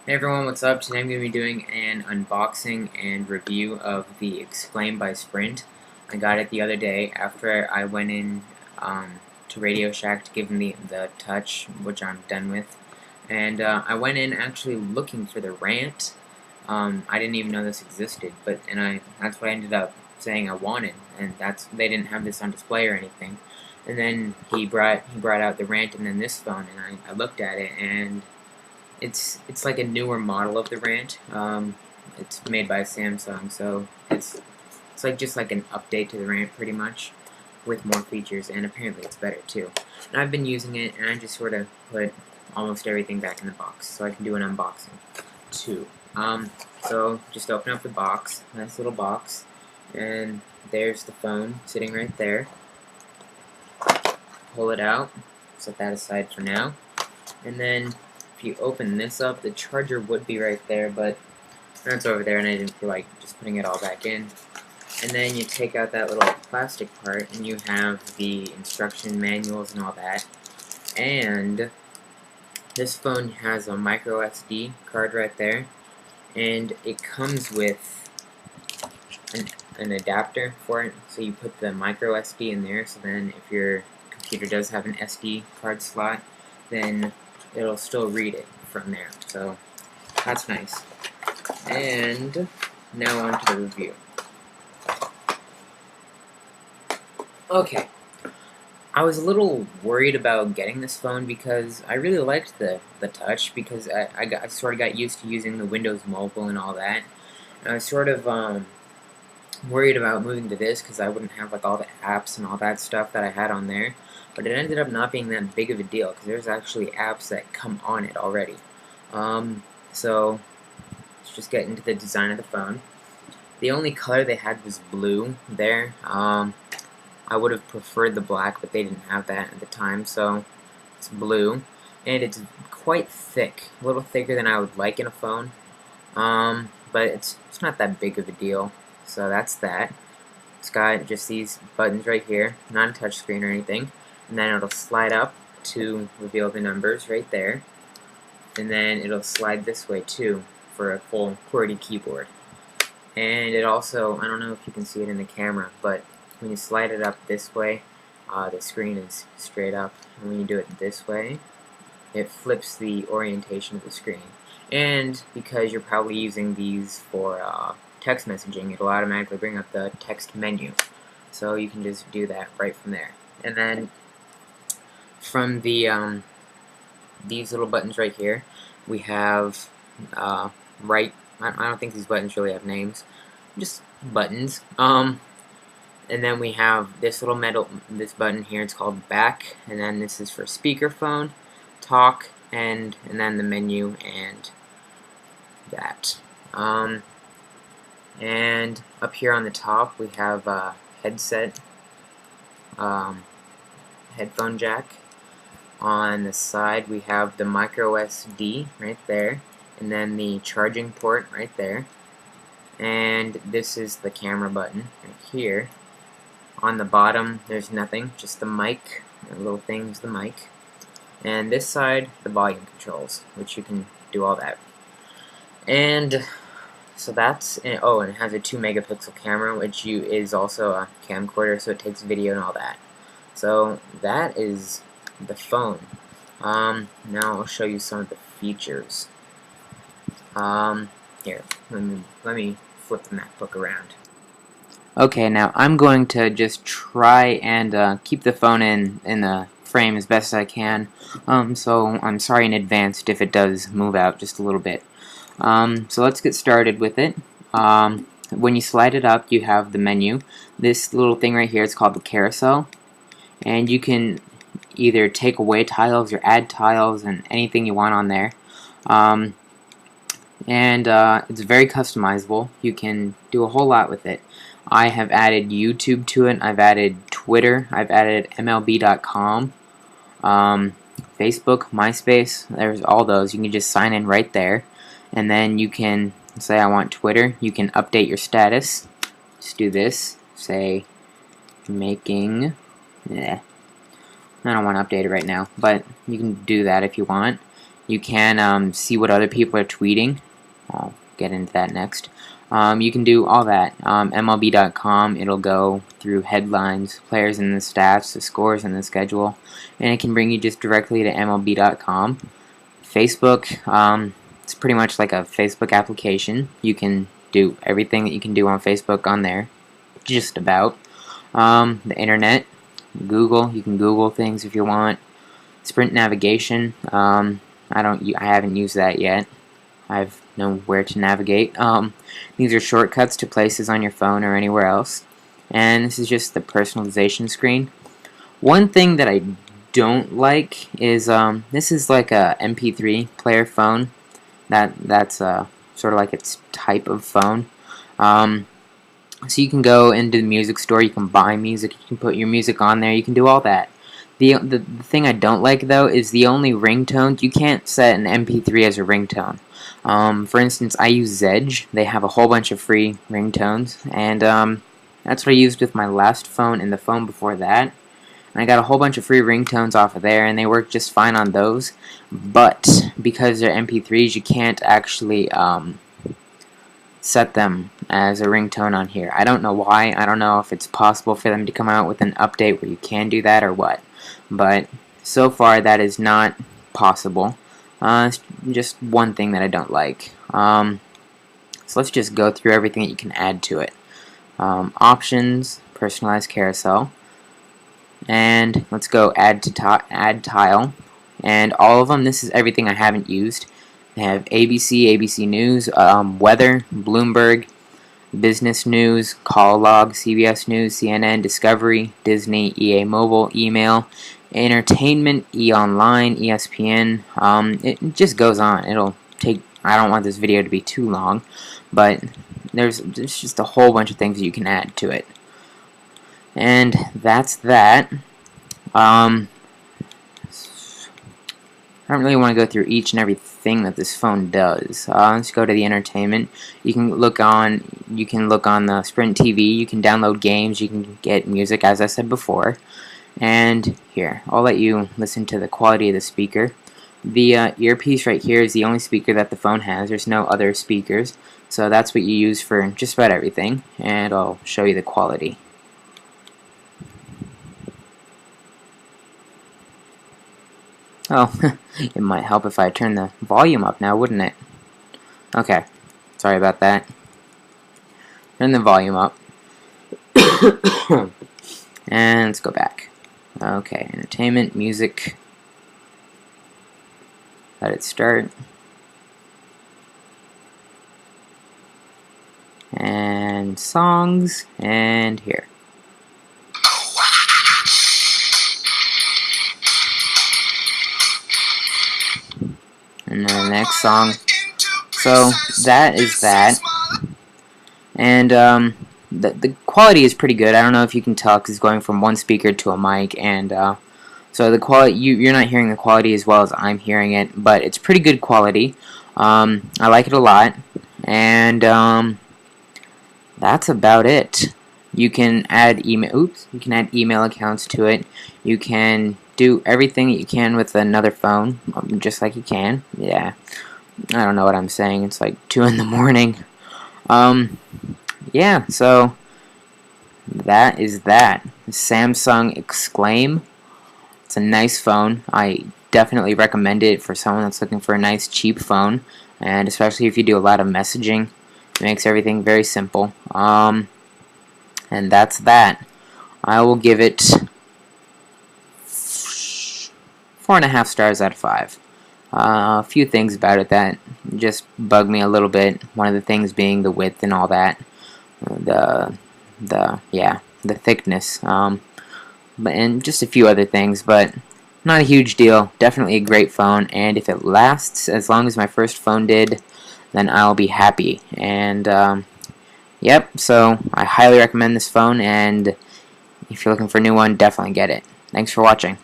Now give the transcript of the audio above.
Hey everyone, what's up? Today I'm going to be doing an unboxing and review of the Explain by Sprint. I got it the other day after I went in to Radio Shack to give them the touch, which I'm done with. And I went in actually looking for the rant. I didn't even know this existed, that's what I ended up saying I wanted, and they didn't have this on display or anything. And then he brought out the rant and then this phone, and I looked at it, and it's like a newer model of the Rant. It's made by Samsung, so it's like just like an update to the Rant pretty much, with more features, and apparently it's better too. And I've been using it, and I just sort of put almost everything back in the box, so I can do an unboxing too. So just open up the box, nice little box, and there's the phone sitting right there. Pull it out, set that aside for now, and then if you open this up, the charger would be right there, but it's over there and I didn't feel like just putting it all back in. And then you take out that little plastic part and you have the instruction manuals and all that. And this phone has a micro SD card right there, and it comes with an adapter for it, so you put the micro SD in there, so then if your computer does have an SD card slot, then it'll still read it from there, so that's nice. And now on to the review. Okay, I was a little worried about getting this phone because I really liked the touch, because I sort of got used to using the Windows Mobile and all that. And I was sort of worried about moving to this because I wouldn't have like all the apps and all that stuff that I had on there. But it ended up not being that big of a deal because there's actually apps that come on it already. So let's just get into the design of the phone. The only color they had was blue there. I would have preferred the black, but they didn't have that at the time, so it's blue. And it's quite thick, a little thicker than I would like in a phone. But it's not that big of a deal. So that's that. It's got just these buttons right here, not a touch screen or anything. And then it'll slide up to reveal the numbers right there. And then it'll slide this way too for a full QWERTY keyboard. And it also, I don't know if you can see it in the camera, but when you slide it up this way, the screen is straight up. And when you do it this way, it flips the orientation of the screen. And because you're probably using these for text messaging, it'll automatically bring up the text menu. So you can just do that right from there. And then from the these little buttons right here, we have right. I don't think these buttons really have names, just buttons. And then we have this little this button here. It's called back, and then this is for speakerphone, talk, and then the menu and that. And up here on the top we have a headset, headphone jack. On the side we have the micro SD right there, and then the charging port right there. And this is the camera button right here. On the bottom there's nothing, just the mic. The little thing's the mic. And this side, the volume controls, which you can do all that. And so that's, oh, and it has a 2 megapixel camera, which is also a camcorder, so it takes video and all that. So that is the phone. Now I'll show you some of the features. Here, let me flip the MacBook around. Okay, now I'm going to just try and keep the phone in the frame as best as I can. So I'm sorry in advance if it does move out just a little bit. So let's get started with it. When you slide it up, you have the menu. This little thing right here is called the carousel, and you can either take away tiles or add tiles and anything you want on there. It's very customizable. You can do a whole lot with it. I have added YouTube to it. I've added Twitter. I've added MLB.com, Facebook, MySpace. There's all those. You can just sign in right there, and then you can say I want Twitter. You can update your status. Just do this. Say making. I don't want to update it right now, but you can do that if you want. You can see what other people are tweeting. I'll get into that next. You can do all that. MLB.com, it'll go through headlines, players and the stats, the scores and the schedule, and it can bring you just directly to MLB.com. Facebook, it's pretty much like a Facebook application. You can do everything that you can do on Facebook on there, just about. The internet, Google, you can Google things if you want. Sprint navigation, I haven't used that yet. I know where to navigate. These are shortcuts to places on your phone or anywhere else. And this is just the personalization screen. One thing that I don't like is this is like a MP3 player phone. That's sort of like its type of phone. So you can go into the music store, you can buy music, you can put your music on there, you can do all that. The thing I don't like though is the only ringtones. You can't set an MP3 as a ringtone. For instance, I use Zedge. They have a whole bunch of free ringtones, and that's what I used with my last phone and the phone before that. And I got a whole bunch of free ringtones off of there, and they work just fine on those. But because they're MP3s, you can't actually set them as a ringtone on here. I don't know why. I don't know if it's possible for them to come out with an update where you can do that or what. But so far that is not possible. It's just one thing that I don't like. So let's just go through everything that you can add to it. Options, personalized carousel, and let's go add tile. And all of them, this is everything I haven't used. They have ABC, ABC News, weather, Bloomberg, business news, call log, CBS News, CNN, Discovery, Disney, EA Mobile, email, entertainment, E Online, ESPN. It just goes on. It'll take. I don't want this video to be too long, but there's just a whole bunch of things that you can add to it, and that's that. I don't really want to go through each and everything that this phone does. Let's go to the entertainment. You can look on the Sprint TV. You can download games. You can get music, as I said before. And here, I'll let you listen to the quality of the speaker. The earpiece right here is the only speaker that the phone has. There's no other speakers, so that's what you use for just about everything. And I'll show you the quality. Oh, it might help if I turn the volume up now, wouldn't it? Okay, sorry about that. Turn the volume up. And let's go back. Okay, entertainment, music. Let it start. And songs, and here. And then the next song. So that is that. And the quality is pretty good. I don't know if you can tell because it's going from one speaker to a mic, and so the quality you're not hearing the quality as well as I'm hearing it, but it's pretty good quality. I like it a lot, and that's about it. You can add email. Oops, you can add email accounts to it. You can do everything that you can with another phone, just like you can. Yeah, I don't know what I'm saying. It's like 2 in the morning. Yeah, so that is that. Samsung Exclaim. It's a nice phone. I definitely recommend it for someone that's looking for a nice cheap phone, and especially if you do a lot of messaging. It makes everything very simple. And that's that. I will give it 4.5 stars out of 5. A few things about it that just bug me a little bit. One of the things being the width and all that. The thickness. And just a few other things, but not a huge deal. Definitely a great phone, and if it lasts as long as my first phone did, then I'll be happy. And yep, so I highly recommend this phone, and if you're looking for a new one, definitely get it. Thanks for watching.